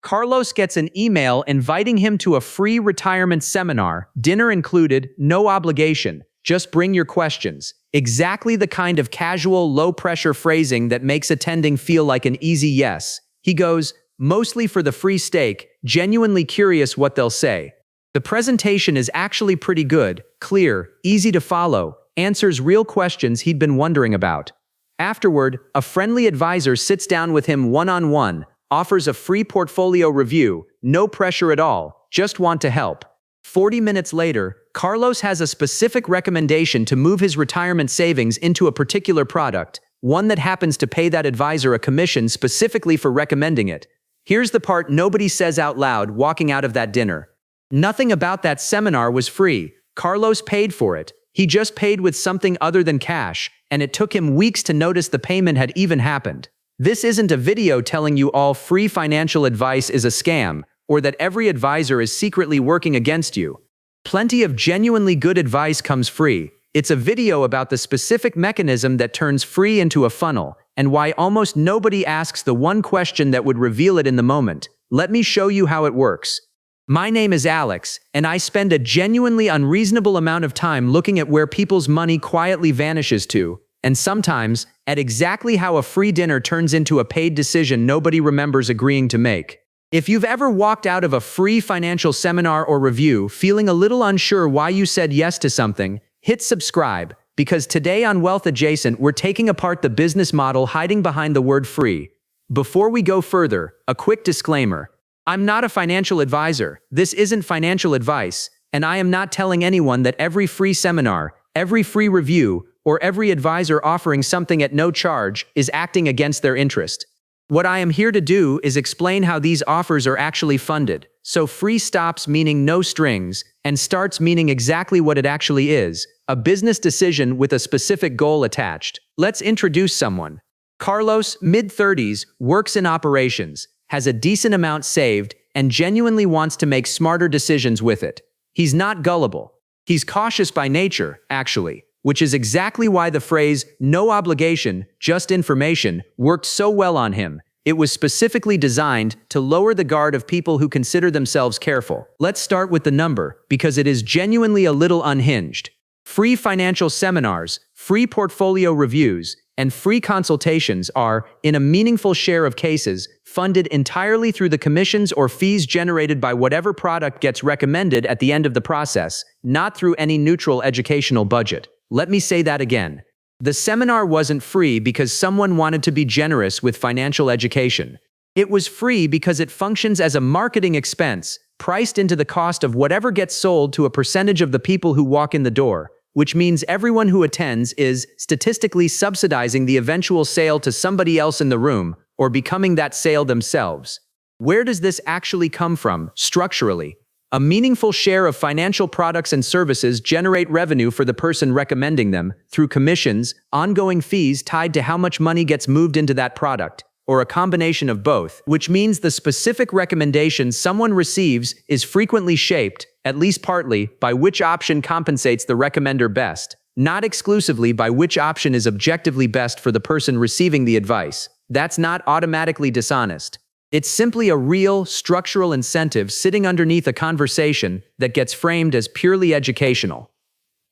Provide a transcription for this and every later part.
Carlos gets an email inviting him to a free retirement seminar, dinner included, no obligation. Just bring your questions. Exactly the kind of casual, low-pressure phrasing that makes attending feel like an easy yes. He goes, mostly for the free steak, genuinely curious what they'll say. The presentation is actually pretty good, clear, easy to follow, answers real questions he'd been wondering about. Afterward, a friendly advisor sits down with him one-on-one, offers a free portfolio review, no pressure at all, just want to help. 40 minutes later, Carlos has a specific recommendation to move his retirement savings into a particular product, one that happens to pay that advisor a commission specifically for recommending it. Here's the part nobody says out loud walking out of that dinner. Nothing about that seminar was free. Carlos paid for it. He just paid with something other than cash, and it took him weeks to notice the payment had even happened. This isn't a video telling you all free financial advice is a scam, or that every advisor is secretly working against you. Plenty of genuinely good advice comes free. It's a video about the specific mechanism that turns free into a funnel, and why almost nobody asks the one question that would reveal it in the moment. Let me show you how it works. My name is Alex, and I spend a genuinely unreasonable amount of time looking at where people's money quietly vanishes to, and sometimes, at exactly how a free dinner turns into a paid decision nobody remembers agreeing to make. If you've ever walked out of a free financial seminar or review feeling a little unsure why you said yes to something, hit subscribe, because today on Wealth Adjacent we're taking apart the business model hiding behind the word free. Before we go further, a quick disclaimer. I'm not a financial advisor, this isn't financial advice, and I am not telling anyone that every free seminar, every free review, or every advisor offering something at no charge is acting against their interest. What I am here to do is explain how these offers are actually funded, so free stops meaning no strings, and starts meaning exactly what it actually is, a business decision with a specific goal attached. Let's introduce someone. Carlos, mid-30s, works in operations, has a decent amount saved, and genuinely wants to make smarter decisions with it. He's not gullible. He's cautious by nature, actually, which is exactly why the phrase, no obligation, just information, worked so well on him. It was specifically designed to lower the guard of people who consider themselves careful. Let's start with the number, because it is genuinely a little unhinged. Free financial seminars, free portfolio reviews, and free consultations are, in a meaningful share of cases, funded entirely through the commissions or fees generated by whatever product gets recommended at the end of the process, not through any neutral educational budget. Let me say that again. The seminar wasn't free because someone wanted to be generous with financial education. It was free because it functions as a marketing expense, priced into the cost of whatever gets sold to a percentage of the people who walk in the door, which means everyone who attends is statistically subsidizing the eventual sale to somebody else in the room, or becoming that sale themselves. Where does this actually come from, structurally? A meaningful share of financial products and services generate revenue for the person recommending them through commissions, ongoing fees tied to how much money gets moved into that product, or a combination of both, which means the specific recommendation someone receives is frequently shaped, at least partly, by which option compensates the recommender best, not exclusively by which option is objectively best for the person receiving the advice. That's not automatically dishonest. It's simply a real, structural incentive sitting underneath a conversation that gets framed as purely educational.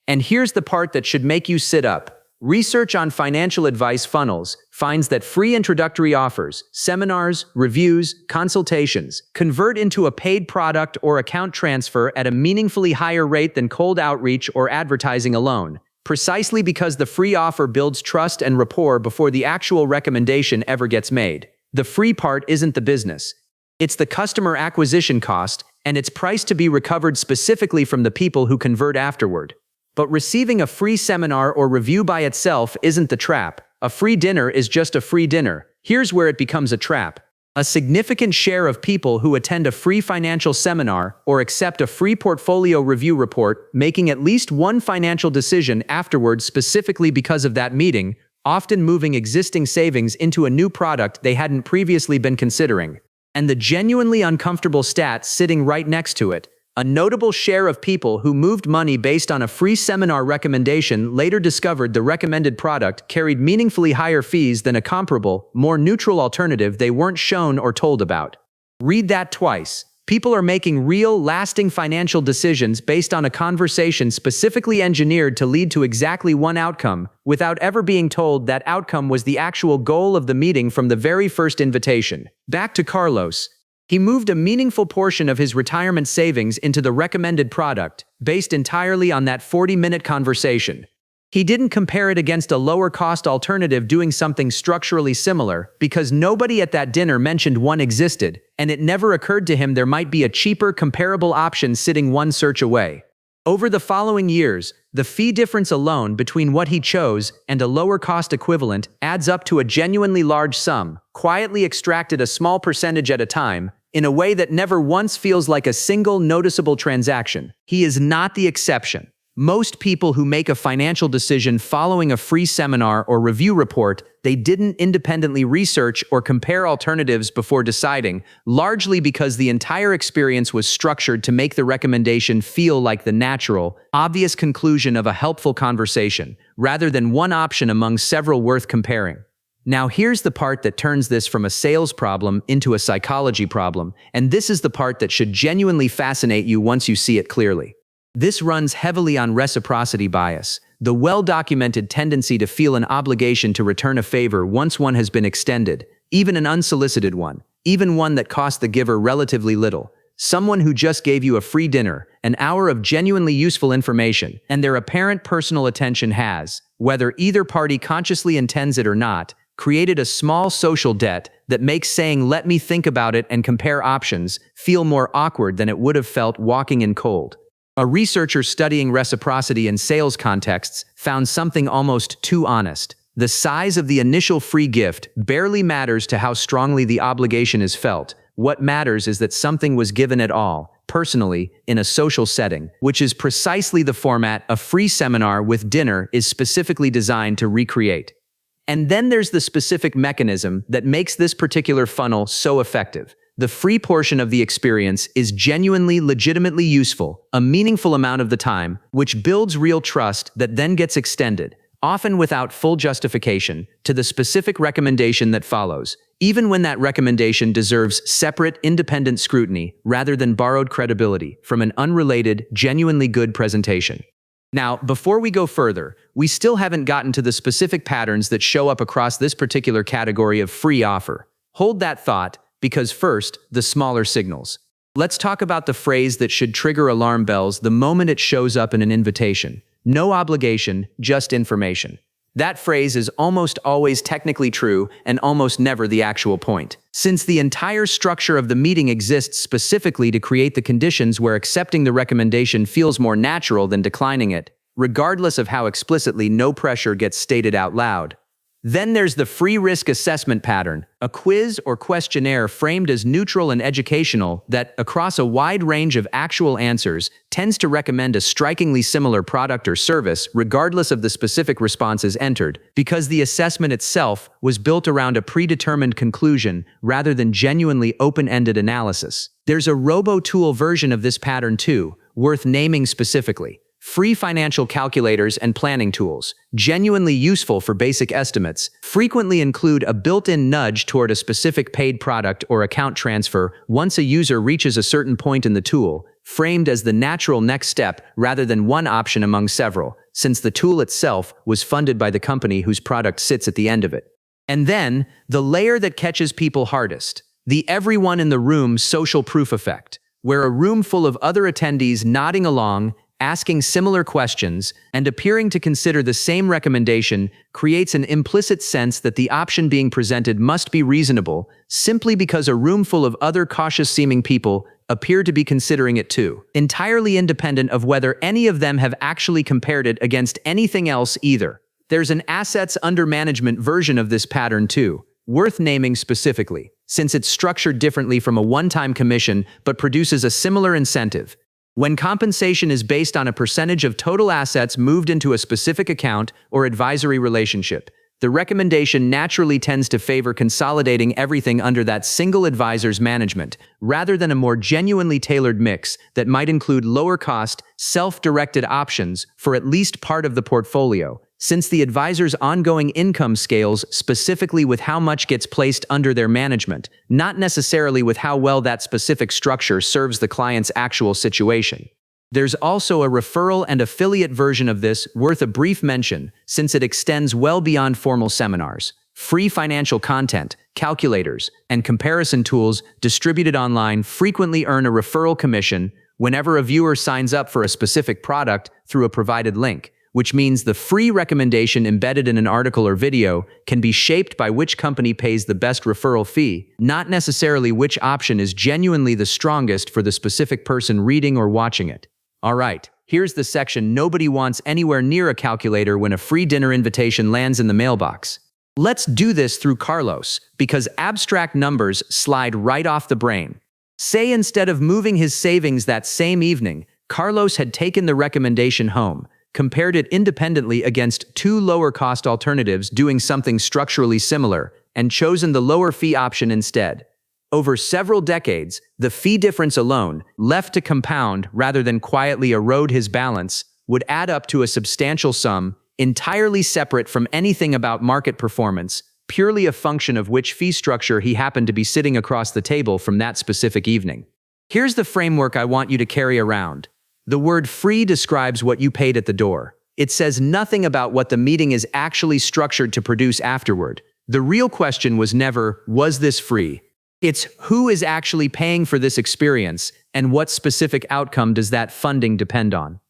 And here's the part that should make you sit up. Research on financial advice funnels finds that free introductory offers, seminars, reviews, consultations convert into a paid product or account transfer at a meaningfully higher rate than cold outreach or advertising alone, precisely because the free offer builds trust and rapport before the actual recommendation ever gets made. The free part isn't the business. It's the customer acquisition cost, and it's priced to be recovered specifically from the people who convert afterward. But receiving a free seminar or review by itself isn't the trap. A free dinner is just a free dinner. Here's where it becomes a trap. A significant share of people who attend a free financial seminar or accept a free portfolio review report, making at least one financial decision afterwards specifically because of that meeting, often moving existing savings into a new product they hadn't previously been considering. And the genuinely uncomfortable stat sitting right next to it, a notable share of people who moved money based on a free seminar recommendation later discovered the recommended product carried meaningfully higher fees than a comparable, more neutral alternative they weren't shown or told about. Read that twice. People are making real, lasting financial decisions based on a conversation specifically engineered to lead to exactly one outcome, without ever being told that outcome was the actual goal of the meeting from the very first invitation. Back to Carlos. He moved a meaningful portion of his retirement savings into the recommended product, based entirely on that 40-minute conversation. He didn't compare it against a lower-cost alternative doing something structurally similar, because nobody at that dinner mentioned one existed, and it never occurred to him there might be a cheaper, comparable option sitting one search away. Over the following years, the fee difference alone between what he chose and a lower-cost equivalent adds up to a genuinely large sum, quietly extracted a small percentage at a time, in a way that never once feels like a single noticeable transaction. He is not the exception. Most people who make a financial decision following a free seminar or review report, they didn't independently research or compare alternatives before deciding, largely because the entire experience was structured to make the recommendation feel like the natural, obvious conclusion of a helpful conversation, rather than one option among several worth comparing. Now here's the part that turns this from a sales problem into a psychology problem, and this is the part that should genuinely fascinate you once you see it clearly. This runs heavily on reciprocity bias, the well-documented tendency to feel an obligation to return a favor once one has been extended, even an unsolicited one, even one that cost the giver relatively little. Someone who just gave you a free dinner, an hour of genuinely useful information, and their apparent personal attention has, whether either party consciously intends it or not, created a small social debt that makes saying "let me think about it and compare options" feel more awkward than it would have felt walking in cold. A researcher studying reciprocity in sales contexts found something almost too honest. The size of the initial free gift barely matters to how strongly the obligation is felt. What matters is that something was given at all, personally, in a social setting, which is precisely the format a free seminar with dinner is specifically designed to recreate. And then there's the specific mechanism that makes this particular funnel so effective. The free portion of the experience is genuinely, legitimately useful, a meaningful amount of the time, which builds real trust that then gets extended, often without full justification, to the specific recommendation that follows, even when that recommendation deserves separate, independent scrutiny rather than borrowed credibility from an unrelated, genuinely good presentation. Now, before we go further, we still haven't gotten to the specific patterns that show up across this particular category of free offer. Hold that thought, because first, the smaller signals. Let's talk about the phrase that should trigger alarm bells the moment it shows up in an invitation. No obligation, just information. That phrase is almost always technically true and almost never the actual point. Since the entire structure of the meeting exists specifically to create the conditions where accepting the recommendation feels more natural than declining it, regardless of how explicitly no pressure gets stated out loud. Then there's the free risk assessment pattern, a quiz or questionnaire framed as neutral and educational that, across a wide range of actual answers, tends to recommend a strikingly similar product or service regardless of the specific responses entered, because the assessment itself was built around a predetermined conclusion rather than genuinely open-ended analysis. There's a robo-tool version of this pattern too, worth naming specifically. Free financial calculators and planning tools, genuinely useful for basic estimates, frequently include a built-in nudge toward a specific paid product or account transfer once a user reaches a certain point in the tool, framed as the natural next step rather than one option among several, since the tool itself was funded by the company whose product sits at the end of it. And then, the layer that catches people hardest, the everyone in the room social proof effect, where a room full of other attendees nodding along, asking similar questions, and appearing to consider the same recommendation creates an implicit sense that the option being presented must be reasonable, simply because a room full of other cautious-seeming people appear to be considering it too, entirely independent of whether any of them have actually compared it against anything else either. There's an assets under management version of this pattern too, worth naming specifically, since it's structured differently from a one-time commission but produces a similar incentive. When compensation is based on a percentage of total assets moved into a specific account or advisory relationship, the recommendation naturally tends to favor consolidating everything under that single advisor's management, rather than a more genuinely tailored mix that might include lower-cost, self-directed options for at least part of the portfolio, since the advisor's ongoing income scales specifically with how much gets placed under their management, not necessarily with how well that specific structure serves the client's actual situation. There's also a referral and affiliate version of this worth a brief mention, since it extends well beyond formal seminars. Free financial content, calculators, and comparison tools distributed online frequently earn a referral commission whenever a viewer signs up for a specific product through a provided link, which means the free recommendation embedded in an article or video can be shaped by which company pays the best referral fee, not necessarily which option is genuinely the strongest for the specific person reading or watching it. All right, here's the section nobody wants anywhere near a calculator when a free dinner invitation lands in the mailbox. Let's do this through Carlos, because abstract numbers slide right off the brain. Say instead of moving his savings that same evening, Carlos had taken the recommendation home, compared it independently against two lower-cost alternatives doing something structurally similar, and chosen the lower fee option instead. Over several decades, the fee difference alone, left to compound rather than quietly erode his balance, would add up to a substantial sum, entirely separate from anything about market performance, purely a function of which fee structure he happened to be sitting across the table from that specific evening. Here's the framework I want you to carry around. The word free describes what you paid at the door. It says nothing about what the meeting is actually structured to produce afterward. The real question was never, was this free? It's who is actually paying for this experience, and what specific outcome does that funding depend on?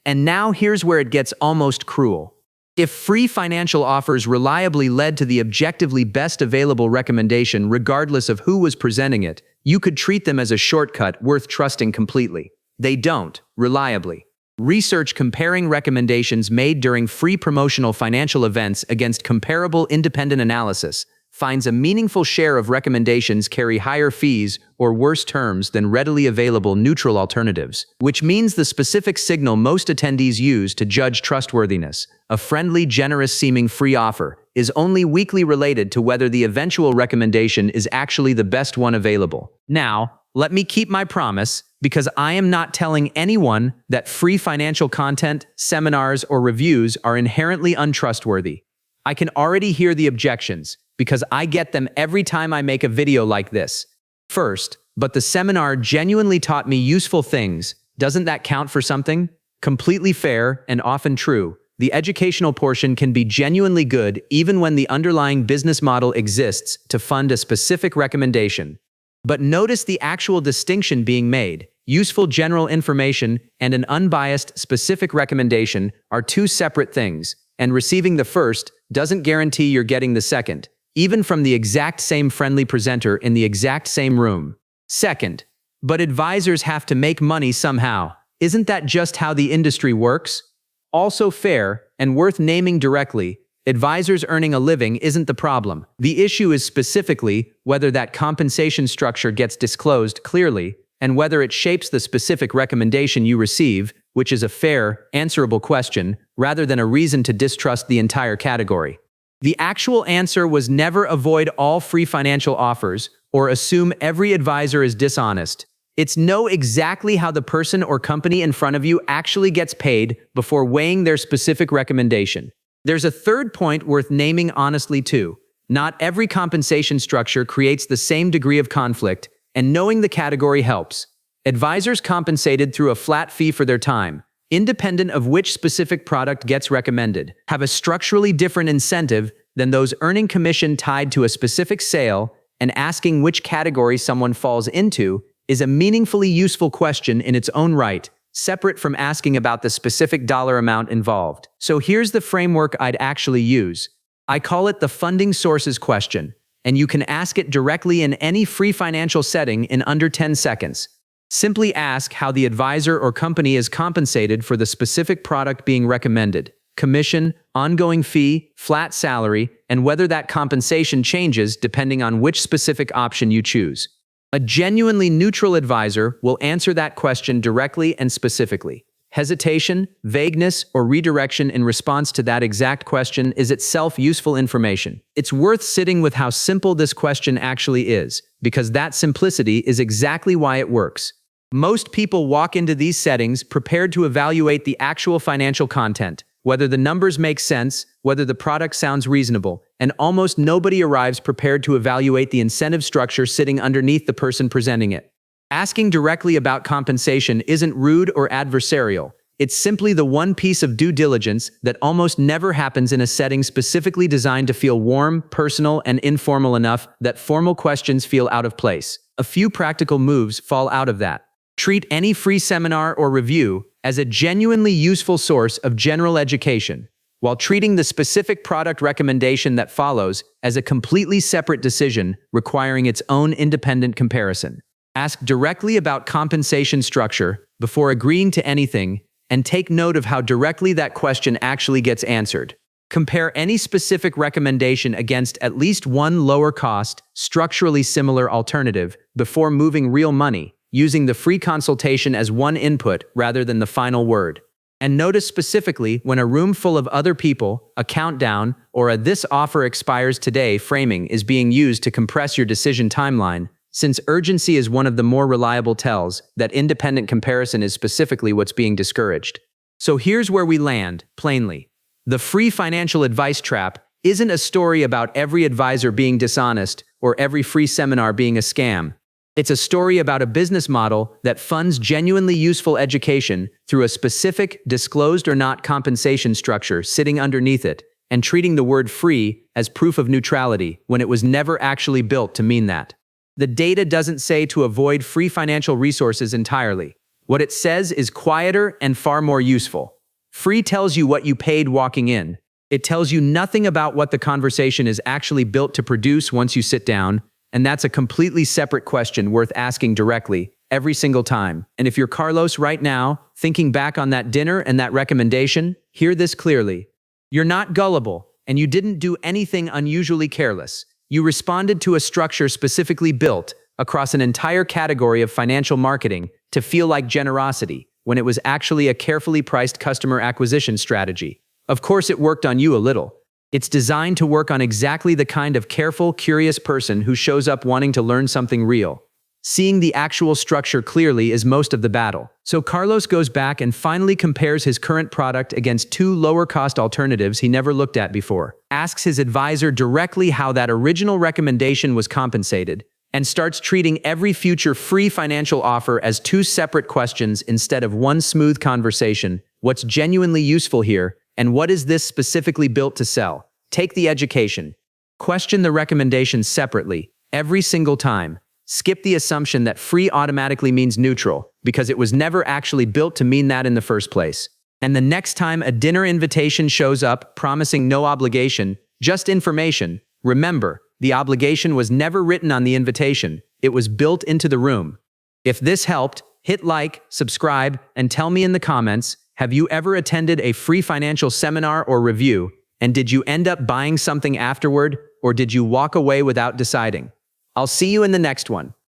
And now here's where it gets almost cruel. If free financial offers reliably led to the objectively best available recommendation regardless of who was presenting it, you could treat them as a shortcut worth trusting completely. They don't, reliably. Research comparing recommendations made during free promotional financial events against comparable independent analysis finds a meaningful share of recommendations carry higher fees or worse terms than readily available neutral alternatives, which means the specific signal most attendees use to judge trustworthiness, a friendly, generous-seeming free offer, is only weakly related to whether the eventual recommendation is actually the best one available. Now, let me keep my promise, because I am not telling anyone that free financial content, seminars, or reviews are inherently untrustworthy. I can already hear the objections, because I get them every time I make a video like this. First, but the seminar genuinely taught me useful things. Doesn't that count for something? Completely fair and often true. The educational portion can be genuinely good even when the underlying business model exists to fund a specific recommendation. But notice the actual distinction being made. Useful general information and an unbiased specific recommendation are two separate things, and receiving the first doesn't guarantee you're getting the second, even from the exact same friendly presenter in the exact same room. Second, but advisors have to make money somehow. Isn't that just how the industry works? Also fair, and worth naming directly, advisors earning a living isn't the problem. The issue is specifically whether that compensation structure gets disclosed clearly, and whether it shapes the specific recommendation you receive, which is a fair, answerable question, rather than a reason to distrust the entire category. The actual answer was never avoid all free financial offers or assume every advisor is dishonest. It's know exactly how the person or company in front of you actually gets paid before weighing their specific recommendation. There's a third point worth naming honestly too. Not every compensation structure creates the same degree of conflict, and knowing the category helps. Advisors compensated through a flat fee for their time, independent of which specific product gets recommended, have a structurally different incentive than those earning commission tied to a specific sale, and asking which category someone falls into is a meaningfully useful question in its own right, separate from asking about the specific dollar amount involved. So here's the framework I'd actually use. I call it the funding sources question, and you can ask it directly in any free financial setting in under 10 seconds. Simply ask how the advisor or company is compensated for the specific product being recommended, commission, ongoing fee, flat salary, and whether that compensation changes depending on which specific option you choose. A genuinely neutral advisor will answer that question directly and specifically. Hesitation, vagueness, or redirection in response to that exact question is itself useful information. It's worth sitting with how simple this question actually is, because that simplicity is exactly why it works. Most people walk into these settings prepared to evaluate the actual financial content, whether the numbers make sense, whether the product sounds reasonable, and almost nobody arrives prepared to evaluate the incentive structure sitting underneath the person presenting it. Asking directly about compensation isn't rude or adversarial. It's simply the one piece of due diligence that almost never happens in a setting specifically designed to feel warm, personal, and informal enough that formal questions feel out of place. A few practical moves fall out of that. Treat any free seminar or review as a genuinely useful source of general education, while treating the specific product recommendation that follows as a completely separate decision requiring its own independent comparison. Ask directly about compensation structure before agreeing to anything, and take note of how directly that question actually gets answered. Compare any specific recommendation against at least one lower-cost, structurally similar alternative before moving real money, using the free consultation as one input rather than the final word. And notice specifically when a room full of other people, a countdown, or a "this offer expires today" framing is being used to compress your decision timeline, since urgency is one of the more reliable tells that independent comparison is specifically what's being discouraged. So here's where we land, plainly. The free financial advice trap isn't a story about every advisor being dishonest or every free seminar being a scam. It's a story about a business model that funds genuinely useful education through a specific, disclosed or not compensation structure sitting underneath it, and treating the word free as proof of neutrality when it was never actually built to mean that. The data doesn't say to avoid free financial resources entirely. What it says is quieter and far more useful. Free tells you what you paid walking in. It tells you nothing about what the conversation is actually built to produce once you sit down, and that's a completely separate question worth asking directly, every single time. And if you're Carlos right now, thinking back on that dinner and that recommendation, hear this clearly. You're not gullible, and you didn't do anything unusually careless. You responded to a structure specifically built across an entire category of financial marketing to feel like generosity, when it was actually a carefully priced customer acquisition strategy. Of course, it worked on you a little. It's designed to work on exactly the kind of careful, curious person who shows up wanting to learn something real. Seeing the actual structure clearly is most of the battle. So Carlos goes back and finally compares his current product against two lower-cost alternatives he never looked at before, asks his advisor directly how that original recommendation was compensated, and starts treating every future free financial offer as two separate questions instead of one smooth conversation. What's genuinely useful here, and what is this specifically built to sell? Take the education. Question the recommendation separately, every single time. Skip the assumption that free automatically means neutral, because it was never actually built to mean that in the first place. And the next time a dinner invitation shows up promising no obligation, just information, remember, the obligation was never written on the invitation, it was built into the room. If this helped, hit like, subscribe, and tell me in the comments, have you ever attended a free financial seminar or review, and did you end up buying something afterward, or did you walk away without deciding? I'll see you in the next one.